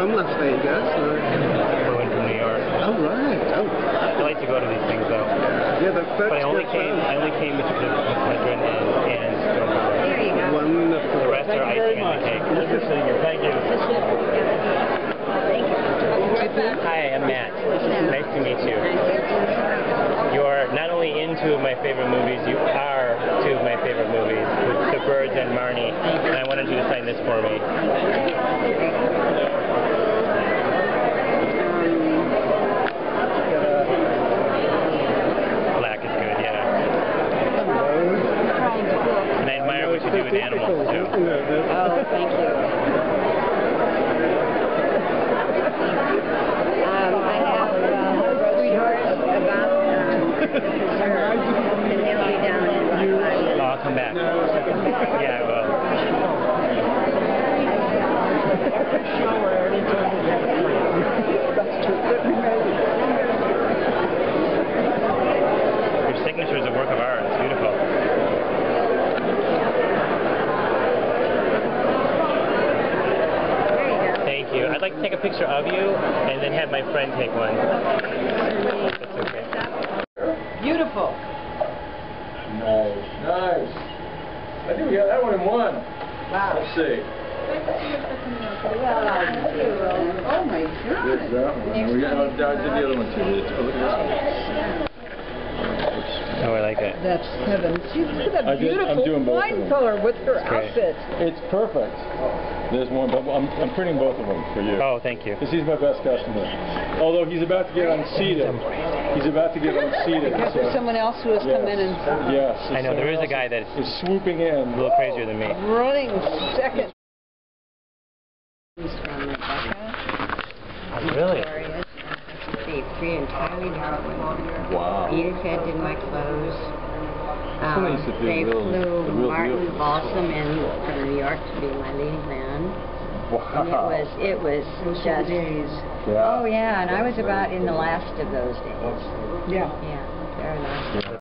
from Las Vegas? Or? Flew in from New York. Oh, right. Oh. I like to go to these things, though. Yeah, that's but I only came to Tippi Hedren and Stone. There you go. Wonderful. The rest are icing on the cake. Good to see you. Thank you. Hi, I'm Matt. Nice to meet you. You're not only in two of my favorite movies, you are two of my favorite movies, with The Birds and Marnie, and I wanted you to sign this for me. Black is good, yeah. And I admire what you do with animals, too. Oh, thank you. I have stories about and they'll be down in about 5 years. Oh, I'll come back. Yeah, I will. Your signature is a work of art. It's beautiful. There you go. Thank you. I'd like to take a picture of you and then have my friend take one. That's okay. Beautiful. Nice. I think we got that one in one. Wow. Let's see. Oh my There's that one. We got the other one too. Look at this one. Oh, I like it. That's heaven. She's got a I'm beautiful doing both of wine them. color with her great. outfit. It's perfect. There's one, but I'm printing both of them for you. Oh, thank you. Because he's my best customer. Although he's about to get unseated. He's about to get unseated. Because there's someone else who has come in and Yes. I know, there is a guy that is swooping in. a little crazier than me. running second. From REBECCA. Oh, really? NOTORIOUS. They three entirely different women. Wow. Edith had did my clothes. Somebody used to do They the real flew Martin deal. Balsam in from New York to be my leading man. Wow. And it was just days. Yeah. Oh yeah, and I was about in the last of those days. Yeah. Yeah, very nice. Yeah.